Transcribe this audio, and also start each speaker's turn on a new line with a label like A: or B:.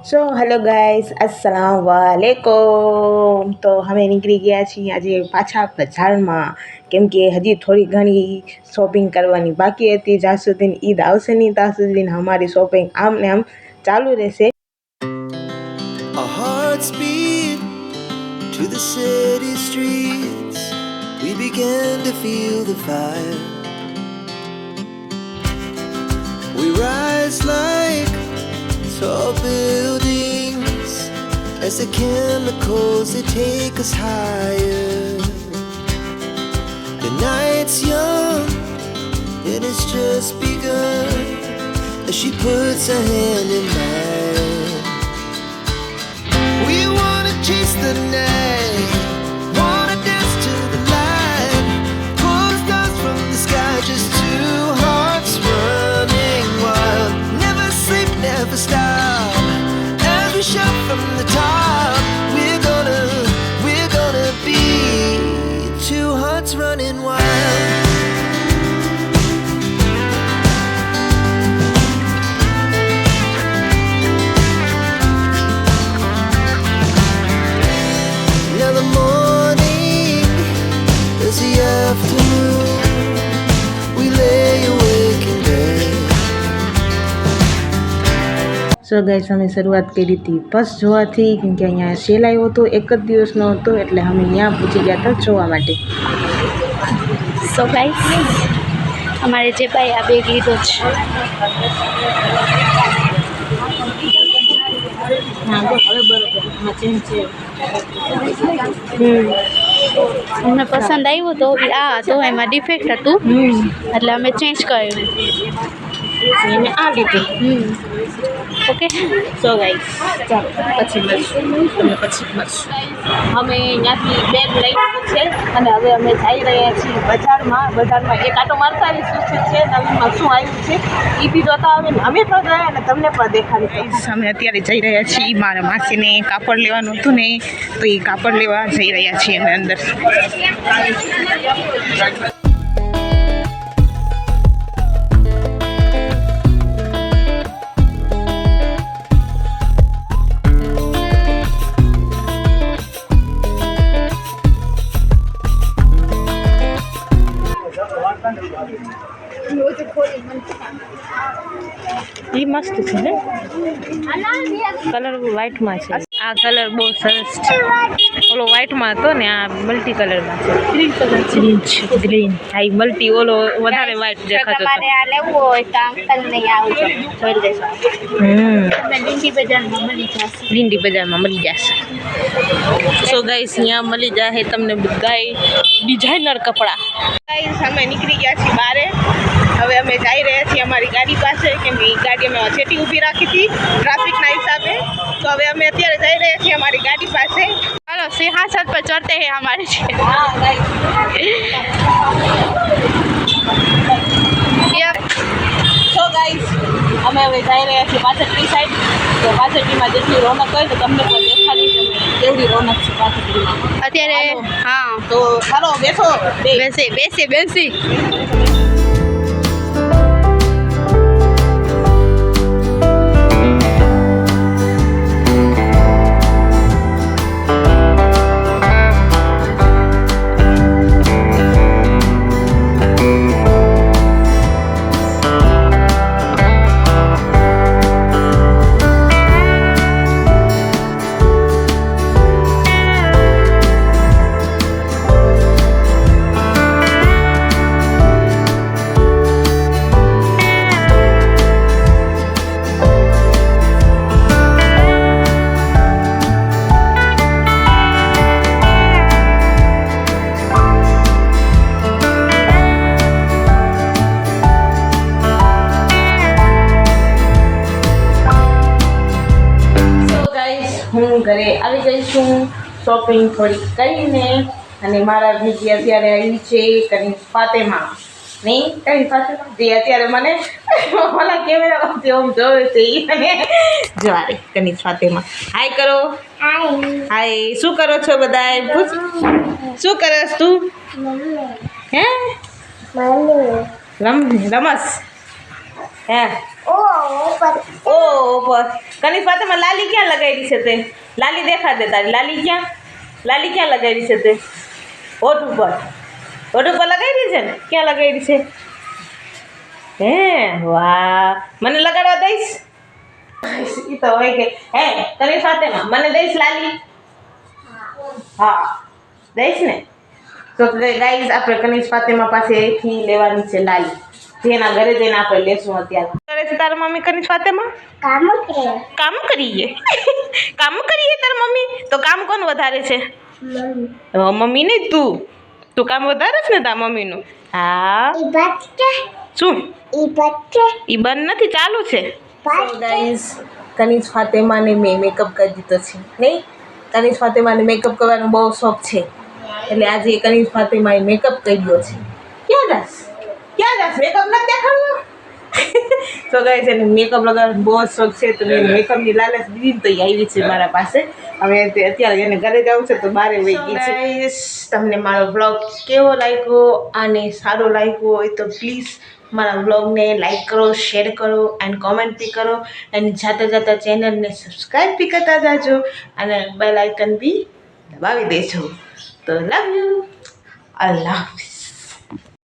A: So hello guys, अस्सलाम वालेकुम। તો અમે નીકળી ગયા છીએ આજે પાછા બજારમાં, કેમ કે હજી થોડી ઘણી શોપિંગ કરવાની બાકી હતી। જ્યાં સુધી ઈદ આવશે નહીં ત્યાં સુધી અમારી શોપિંગ આમ ને આમ ચાલુ રહેશે।
B: Our hearts beat to the city streets. We began to feel the fire. We rise like tall buildings as the chemicals they take us higher. The night's young and it's just begun as she puts her hand in mine. We wanna chase the night, wanna dance to the light, pull the stars from the sky, just two hearts running wild. Never sleep, never stop, as we shout from the top. We're gonna be two hearts running wild. Now the morning is the afternoon. We lay awake in bed.
A: So guys, અમે શરૂઆત કરી હતી બસ જોવાથી, કેમ કે અહીંયા cell આવ્યો હતો, એક જ દિવસનો હતો, એટલે અમે ત્યાં પહોંચી ગયા હતા જોવા માટે।
C: સો ગાઈસ, અમારે જે ભાઈ આ બેગ લીધો છે, અમને પસંદ આવ્યું તો આ હતો, એમાં ડિફેક્ટ હતું એટલે અમે ચેન્જ કર્યું।
A: એને આ લીધું।
C: ઓકે,
A: સો ગાઈસ, ચાલો પછી મળશું, અમે ત્યાંથી બેગ લઈ લીધું છે અને હવે અમે જઈ રહ્યા છીએ બજારમાં એક આટો મારતા આવીશું છે નવીનમાં શું આવ્યું છે એ બી જોતા આવે ને અમે પણ ગયા અને તમને પણ દેખાડી દઈશ। અમે અત્યારે જઈ રહ્યા છીએ, મારા માસીને કાપડ લેવાનું હતું ને, તો એ કાપડ લેવા જઈ રહ્યા છીએ અમે અંદર। એ મસ્ત છે ને, કલર વ્હાઈટમાં છે, આ કલર બહુ સરસ છે। ઓલો વ્હાઈટમાં હતો ને, આ મલ્ટી કલરમાં છે, ગ્રીન કલર છે, ગ્રીન હા, એ મલ્ટી ઓલો વધારે વ્હાઈટ દેખાતો હતો।
C: તમારે આ લેવું હોય તો અંકલ નહીં આવજો, જોઈ લેજો, લિંડી બજારમાં મળી જશે,
A: લીંડી બજારમાં મળી જશે। સો ગાઈસ, અહીંયા મળી જશે તમને બધાય ડિઝાઇનર કપડાં। ગાઈસ, અમે નીકળી ગયા છીએ બારે, હવે અમે જઈ રહ્યા છીએ અમારી ગાડી પાસે, કેમ કે ગાડી અમે છેટી ઊભી રાખી હતી ટ્રાફિકના હિસાબે, તો હવે અમે અત્યારે જઈ રહ્યા છીએ અમારી ગાડી પાસે।
C: चलो सिंहासन पर चढ़ते हैं हमारे
A: સો ગાઈસ, અમે હવે જઈ રહ્યા છીએ પાછળની સાઈડ, તો પાછળમાં જેટલી રોનક હોય તો તમને પણ દેખાડી કેવડી રોનક છે પાછળમાં
C: અત્યારે। હા,
A: તો ચાલો બેસો,
C: બેસી
A: હું ઘરે આવી ગઈ છું શોપિંગ થોડી કરીને, અને મારા ભેગી અત્યારે આવી છે કનીઝ ફાતેમા, નહીં કનીઝ ફાતેમા, જે અત્યારે મને ઓલા કેમેરામાંથી આમ જોવે છે એ મને જોવારે। કનીઝ ફાતેમા, હાય કરો, હાય, શું કરો છો બધાય? પૂછ, શું કરસ તું? હે રમસ હે ઓ ઉપર કનિષ ફાતેમા લાલી ક્યાં લગાડી છે તે લાલી દેખા દે તારી લાલી ક્યાં લગાડી છે તે હોઠ ઉપર લગાડી છે ને ક્યાં લગાડી છે હે વાહ મને લગાડવા દઈશ ઈ તો હોય કે હે કનિષ ફાતેમા મને દઈશ લાલી હા દઈશ ને તો ગાઈઝ આપણે કનિષ ફાતેમા પાસેથી લેવાની છે લાલી જેના ઘરે જઈને આપણે લેશું અત્યારે કરે છે તારા મમ્મી કનિષ ફાતેમા કામ કરીએ તારા મમ્મી તો કામ કોણ વધારે છે મમ્મી ને તું કામ વધારે છે ને તારા મમ્મીનું હા શું ઈ બંધ નથી ચાલુ છે ગાઈઝ કનિષ ફાતેમાને મેં મેકઅપ કરી દીધો છે નહીં કનિષ ફાતેમાને મેકઅપ કરવાનો બહુ શોખ છે એટલે આજે કનિષ ફાતેમાએ મેકઅપ કર્યો છે ક્યાં જાસ મેકઅપ નથી દેખાડ્યો તો ગાઈઝ એને મેકઅપ લગાવવાનો બહુ શોખ છે તો મેં મેકઅપની લાલચ દીધી તો એ આવી છે મારા પાસે હવે અત્યારે એને ઘરે જવું છે તો બારે વહી ગઈ છે ગાઈઝ તમને મારો વ્લોગ કેવો લાગ્યો અને સારો લાગ્યો હોય તો પ્લીઝ મારા વ્લોગને લાઈક કરો શેર કરો એન્ડ કોમેન્ટ બી કરો અને જાતા ચેનલને સબસ્ક્રાઈબ બી કરતા જાજો અને બેલ આઇકન બી દબાવી દેજો તો લવ યુ અલ્લાહ હાફિઝ